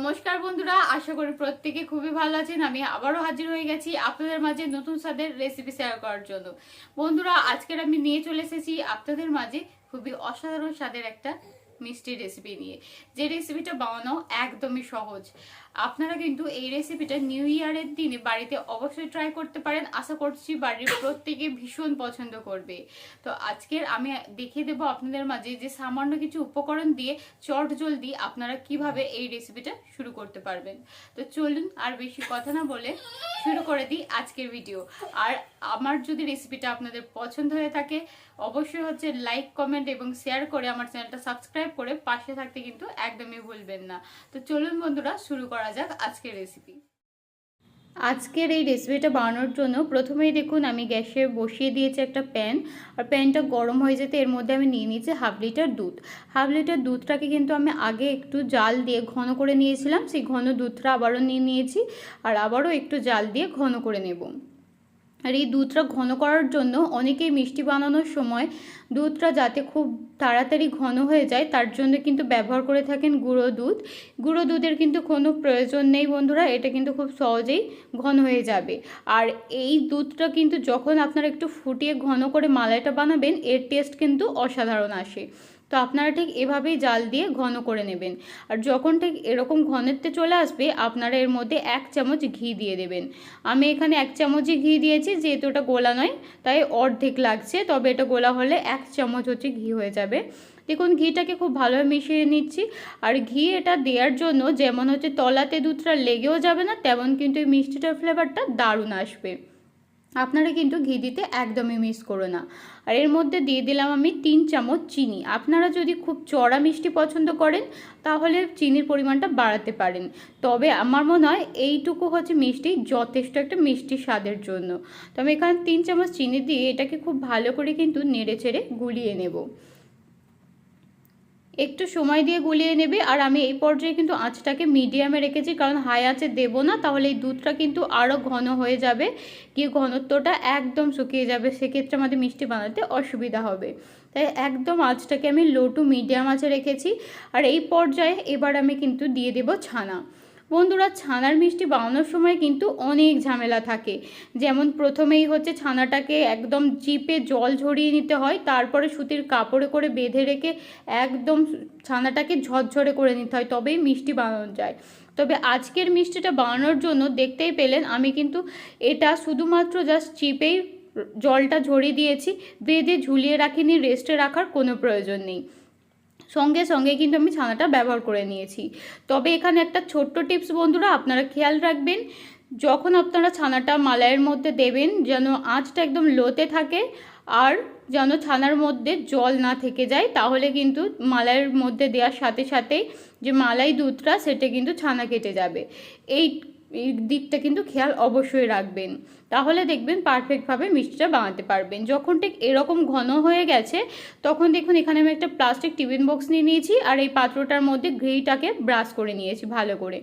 নমস্কার বন্ধুরা, আশা করি প্রত্যেকে খুবই ভালো আছেন। আমি আবারও হাজির হয়ে গেছি আপনাদের মাঝে নতুন স্বাদের রেসিপি শেয়ার করার জন্য। বন্ধুরা, আজকের আমি নিয়ে চলে এসেছি আপনাদের মাঝে খুবই অসাধারণ স্বাদের একটা মিষ্টি রেসিপি নিয়ে, যে রেসিপিটা বানানো একদমই সহজ। আপনারা কিন্তু এই রেসিপিটা নিউ ইয়ারের দিনে বাড়িতে অবশ্যই ট্রাই করতে পারেন। আশা করছি বাড়ির প্রত্যেকে ভীষণ পছন্দ করবে। তো আজকের আমি দেখিয়ে দেবো আপনাদের মাঝে যে সামান্য কিছু উপকরণ দিয়ে চট জলদি আপনারা কিভাবে এই রেসিপিটা শুরু করতে পারবেন। তো চলুন আর বেশি কথা না বলে শুরু করে দিই আজকের ভিডিও। আর আমার যদি রেসিপিটা আপনাদের পছন্দ হয়ে থাকে অবশ্যই লাইক, কমেন্ট এবং শেয়ার করে আমার চ্যানেলটা সাবস্ক্রাইব করে পাশে থাকতে কিন্তু একদমই ভুলবেন না। তো চলুন বন্ধুরা, শুরু করা যাক আজকের রেসিপি। আজকের এই রেসিপিটা বানানোর জন্য প্রথমেই দেখুন আমি গ্যাসে বসিয়ে দিয়েছি একটা প্যান। আর প্যানটা গরম হয়ে যেতে এর মধ্যে আমি নিয়ে নিয়েছি হাফ লিটার দুধ। হাফ লিটার দুধটাকে কিন্তু আমি আগে একটু জাল দিয়ে ঘন করে নিয়েছিলাম, সেই ঘন দুধটা আবারও নিয়ে নিয়েছি আর আবারও একটু জাল দিয়ে ঘন করে নেব। আর এই দুধটা ঘন করার জন্য অনেকেই মিষ্টি বানানোর সময় দুধটা যাতে খুব তাড়াতাড়ি ঘন হয়ে যায় তার জন্য কিন্তু ব্যবহার করে থাকেন গুঁড়ো দুধ। গুঁড়ো দুধের কিন্তু কোনো প্রয়োজন নেই বন্ধুরা, এটা কিন্তু খুব সহজেই ঘন হয়ে যাবে। আর এই দুধটা কিন্তু যখন আপনারা একটু ফুটিয়ে ঘন করে মালাইটা বানাবেন এর টেস্ট কিন্তু অসাধারণ আসে। তো আপনারা ঠিক এভাবেই জাল দিয়ে ঘন করে নেবেন। আর যখন ঠিক এরকম ঘনত্বে চলে আসবে আপনারা এর মধ্যে 1 চামচ ঘি দিয়ে দেবেন। আমি এখানে 1 চামচই ঘি দিয়েছি, যেহেতু এটা গোলা নয় তাই অর্ধেক লাগছে, তবে এটা গোলা হলে 1 চামচ ঘি হয়ে যাবে। দেখুন ঘিটাকে খুব ভালোভাবে মিশিয়ে নিচ্ছি। আর ঘি এটা দেওয়ার জন্য যেমন তলাতে দুধটা লেগেও যাবে না, তেমন কিন্তু এই মিষ্টিটার ফ্লেভারটা দারুণ আসবে। আপনারা কিন্তু ঘি দিতে একদমই মিস করো না। আর এর মধ্যে দিয়ে দিলাম আমি 3 চামচ চিনি। আপনারা যদি খুব চড়া মিষ্টি পছন্দ করেন তাহলে চিনির পরিমাণটা বাড়াতে পারেন, তবে আমার মনে হয় এইটুকু মিষ্টি যথেষ্ট একটা মিষ্টি স্বাদের জন্য। তো আমি এখানে 3 চামচ চিনি দিয়ে এটাকে খুব ভালো করে কিন্তু নেড়ে চেড়ে গুলিয়ে নেব। একটু সময় দিয়ে গুলিয়ে নেবে। আর আমি এই পর্যায়ে কিন্তু আঁচটাকে মিডিয়ামে রেখেছি, কারণ হাই আঁচে দেবো না, তাহলে এই দুধটা কিন্তু আরও ঘন হয়ে যাবে, গিয়ে ঘনত্বটা একদম শুকিয়ে যাবে, সেক্ষেত্রে আমাদের মিষ্টি বানাতে অসুবিধা হবে। তাই একদম আঁচটাকে আমি লো টু মিডিয়াম আঁচে রেখেছি। আর এই পর্যায়ে এবার আমি কিন্তু দিয়ে দেব ছানা। বন্ধুরা, ছানার মিষ্টি বানানোর সময় কিন্তু অনেক ঝামেলা থাকে। যেমন প্রথমেই ছানাটাকে একদম চিপে জল ঝরিয়ে নিতে হয়, তারপরে সুতির কাপড়ে করে বেঁধে রেখে একদম ছানাটাকে ঝরঝরে করে নিতে হয়, তবেই মিষ্টি বানানো যায়। তবে আজকের মিষ্টিটা বানানোর জন্য দেখতেই পেলেন আমি কিন্তু এটা শুধুমাত্র জাস্ট চিপেই জলটা ঝরিয়ে দিয়েছি, বেঁধে ঝুলিয়ে রাখিনি, রেস্টে রাখার কোনো প্রয়োজন নেই। সঙ্গে সঙ্গে কিন্তু আমি ছানাটা ব্যবহার করে নিয়েছি। তবে এখানে একটা ছোট্ট টিপস বন্ধুরা, আপনারা খেয়াল রাখবেন যখন আপনারা ছানাটা মালাইয়ের মধ্যে দেবেন যেন আঁচটা একদম লোতে থাকে, আর যেন ছানার মধ্যে জল না থেকে যায়, তাহলে কিন্তু মালাইয়ের মধ্যে দেওয়ার সাথে সাথেই যে মালাই দুধটা সেটা কিন্তু ছানা কেটে যাবে। এই দিকটা কিন্তু খেয়াল অবশ্যই রাখবেন, তাহলে দেখবেন পারফেক্টভাবে মিষ্টিটা বানাতে পারবেন। যখন ঠিক এরকম ঘন হয়ে গেছে তখন দেখুন এখানে আমি একটা প্লাস্টিক টিফিন বক্স নিয়ে নিয়েছি, আর এই পাত্রটার মধ্যে ঘিটাকে ব্রাশ করে নিয়েছি ভালো করে।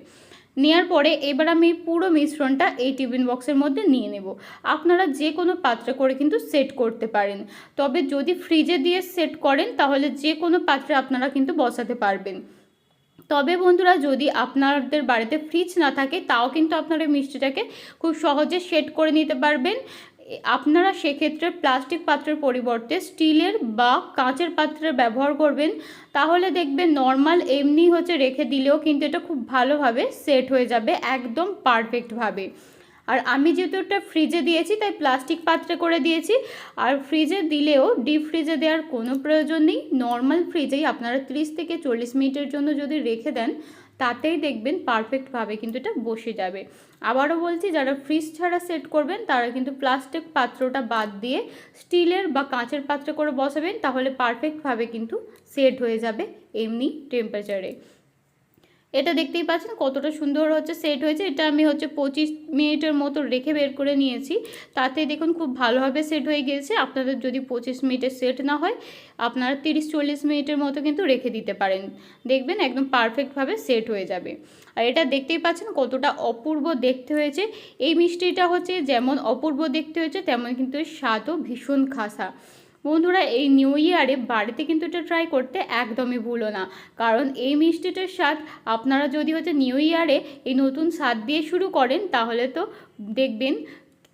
নেওয়ার পরে এবার আমি পুরো মিশ্রণটা এই টিফিন বক্সের মধ্যে নিয়ে নেব। আপনারা যে কোনো পাত্রে করে কিন্তু সেট করতে পারেন, তবে যদি ফ্রিজে দিয়ে সেট করেন তাহলে যে কোনো পাত্রে আপনারা কিন্তু বসাতে পারবেন। তবে বন্ধুরা, যদি আপনাদের বাড়িতে ফ্রিজ না থাকে তাও কিন্তু আপনারা মিষ্টিটাকে খুব সহজে সেট করে নিতে পারবেন। আপনারা সেক্ষেত্রে প্লাস্টিক পাত্রের পরিবর্তে স্টিলের বা কাঁচের পাত্রের ব্যবহার করবেন, তাহলে দেখবেন নর্মাল এমনি রেখে দিলেও কিন্তু এটা খুব ভালোভাবে সেট হয়ে যাবে একদম পারফেক্টভাবে। আর আমি যেহেতু এটা ফ্রিজে দিয়েছি তাই প্লাস্টিক পাত্রে করে দিয়েছি। আর ফ্রিজে দিলেও ডিপ ফ্রিজে দেওয়ার কোনো প্রয়োজন নেই, নর্মাল ফ্রিজেই আপনারা 30 থেকে 40 মিনিটের জন্য যদি রেখে দেন তাতেই দেখবেন পারফেক্টভাবে কিন্তু এটা বসে যাবে। আবারও বলছি, যারা ফ্রিজ ছাড়া সেট করবেন তারা কিন্তু প্লাস্টিক পাত্রটা বাদ দিয়ে স্টিলের বা কাঁচের পাত্রে করে বসাবেন, তাহলে পারফেক্টভাবে কিন্তু সেট হয়ে যাবে এমনি টেম্পারেচারে। এটা দেখতেই পাচ্ছেন কতটা সুন্দর সেট হয়েছে। এটা আমি 25 মিনিটের মতো রেখে বের করে নিয়েছি, তাতে দেখুন খুব ভালোভাবে সেট হয়ে গিয়েছে। আপনাদের যদি 25 মিনিটে সেট না হয় আপনারা 30-40 মিনিটের মতো কিন্তু রেখে দিতে পারেন, দেখবেন একদম পারফেক্টভাবে সেট হয়ে যাবে। আর এটা দেখতেই পাচ্ছেন কতটা অপূর্ব দেখতে হয়েছে। এই মিষ্টিটা যেমন অপূর্ব দেখতে হয়েছে তেমন কিন্তু এর স্বাদও ভীষণ খাসা। বন্ধুরা এই নিউ ইয়ারে বাড়িতে কিন্তু এটা ট্রাই করতে একদমই ভুলো না, কারণ এই মিষ্টিটার স্বাদ আপনারা যদি হচ্ছে নিউ ইয়ারে এই নতুন স্বাদ দিয়ে শুরু করেন তাহলে তো দেখবেন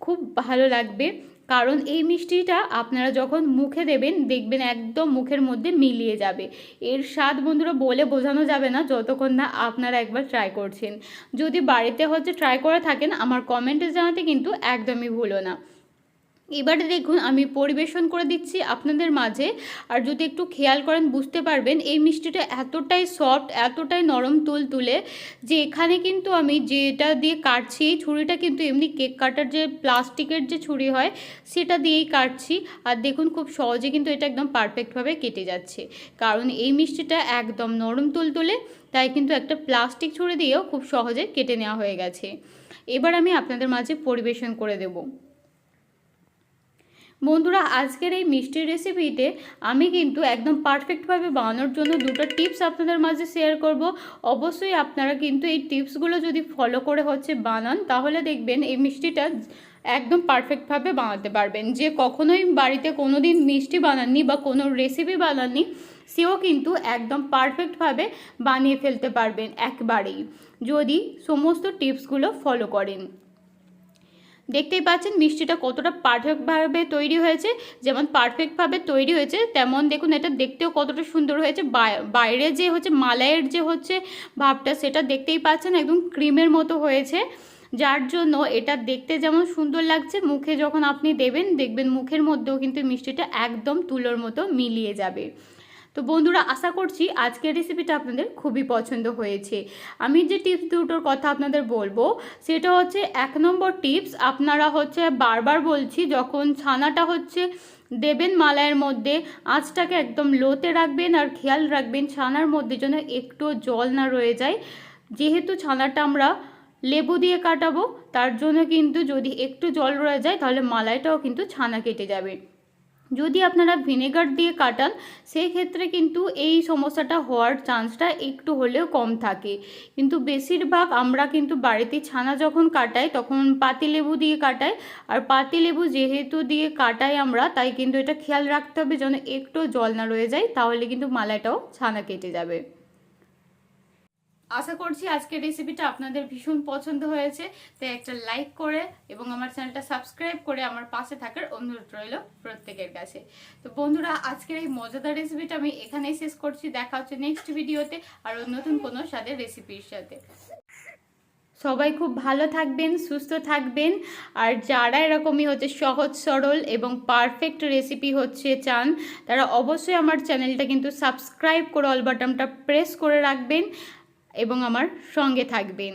খুব ভালো লাগবে। কারণ এই মিষ্টিটা আপনারা যখন মুখে দেবেন দেখবেন একদম মুখের মধ্যে মিলিয়ে যাবে। এর স্বাদ বন্ধুরা বলে বোঝানো যাবে না যতক্ষণ না আপনারা একবার ট্রাই করছেন। যদি বাড়িতে হচ্ছে ট্রাই করে থাকেন আমার কমেন্টে জানাতে কিন্তু একদমই ভুলো না। এবারে দেখুন আমি পরিবেশন করে দিচ্ছি আপনাদের মাঝে। আর যদি একটু খেয়াল করেন বুঝতে পারবেন এই মিষ্টিটা এতটাই সফট, এতটাই নরম তুলতুলে যে এখানে কিন্তু আমি যেটা দিয়ে কাটছি এই ছুরিটা কিন্তু এমনি কেক কাটার যে প্লাস্টিকের যে ছুরি হয় সেটা দিয়েই কাটছি। আর দেখুন খুব সহজে কিন্তু এটা একদম পারফেক্টভাবে কেটে যাচ্ছে, কারণ এই মিষ্টিটা একদম নরম তুলতুলে, তাই কিন্তু একটা প্লাস্টিক ছুরি দিয়েও খুব সহজে কেটে নেওয়া হয়ে গেছে। এবার আমি আপনাদের মাঝে পরিবেশন করে দেবো। বন্ধুরা আজকের এই মিষ্টির রেসিপিতে আমি কিন্তু একদম পারফেক্টভাবে বানানোর জন্য দুটো টিপস আপনাদের মাঝে শেয়ার করব। অবশ্যই আপনারা কিন্তু এই টিপসগুলো যদি ফলো করে হচ্ছে বানান তাহলে দেখবেন এই মিষ্টিটা একদম পারফেক্টভাবে বানাতে পারবেন। যে কখনোই বাড়িতে কোনো দিন মিষ্টি বানাননি বা কোনো রেসিপি বানাননি সেও কিন্তু একদম পারফেক্টভাবে বানিয়ে ফেলতে পারবেন একবারেই, যদি সমস্ত টিপসগুলো ফলো করেন। দেখতেই পাচ্ছেন মিষ্টিটা কতটা পারফেক্টভাবে তৈরি হয়েছে। যেমন পারফেক্টভাবে তৈরি হয়েছে তেমন দেখুন এটা দেখতেও কতটা সুন্দর হয়েছে। বাইরে যে হচ্ছে মালাইয়ের যে হচ্ছে ভাবটা সেটা দেখতেই পাচ্ছেন একদম ক্রিমের মতো হয়েছে, যার জন্য এটা দেখতে যেমন সুন্দর লাগছে মুখে যখন আপনি দেবেন দেখবেন মুখের মধ্যেও কিন্তু মিষ্টিটা একদম তুলোর মতো মিলিয়ে যাবে। তো বন্ধুরা আশা করছি আজকের রেসিপিটা আপনাদের খুবই পছন্দ হয়েছে। আমি যে টিপস দুটোর কথা আপনাদের বলবো সেটা হচ্ছে 1 নম্বর টিপস, আপনারা হচ্ছে বারবার বলছি যখন ছানাটা হচ্ছে দেবেন মালাইয়ের মধ্যে আঁচটাকে একদম লোতে রাখবেন আর খেয়াল রাখবেন ছানার মধ্যে যেন একটু জল না রয়ে যায়। যেহেতু ছানাটা আমরা লেবু দিয়ে কাটাবো তার জন্য কিন্তু যদি একটু জল রয়ে যায় তাহলে মালাইটাও কিন্তু ছানা কেটে যাবে। যদি আপনারা ভিনেগার দিয়ে কাটান সেই ক্ষেত্রে কিন্তু এই সমস্যাটা হওয়ার চান্সটা একটু হলেও কম থাকে। কিন্তু বেশিরভাগ আমরা কিন্তু বাড়িতে ছানা যখন কাটাই তখন পাতিলেবু দিয়ে কাটাই, আর পাতিলেবু যেহেতু দিয়ে কাটাই আমরা তাই কিন্তু এটা খেয়াল রাখতে হবে যেন একটু জল না রয়ে যায়, তাহলে কিন্তু মালাইটাও ছানা কেটে যাবে। আশা করছি আজকের রেসিপিটা আপনাদের ভীষণ পছন্দ হয়েছে, তাই একটা লাইক করে এবং আমার চ্যানেলটা সাবস্ক্রাইব করে আমার পাশে থাকার অনুরোধ রইল প্রত্যেকের কাছে। তো বন্ধুরা আজকের এই মজাদার রেসিপিটা আমি এখানেই শেষ করছি। দেখা হচ্ছে নেক্সট ভিডিওতে আর নতুন কোনো স্বাদের রেসিপির সাথে। সবাই খুব ভালো থাকবেন, সুস্থ থাকবেন। আর যারা এরকমই হচ্ছে সহজ সরল এবং পারফেক্ট রেসিপি হচ্ছে চান তারা অবশ্যই আমার চ্যানেলটা কিন্তু সাবস্ক্রাইব করে অল বাটনটা প্রেস করে রাখবেন এবং আমার সঙ্গে থাকবেন।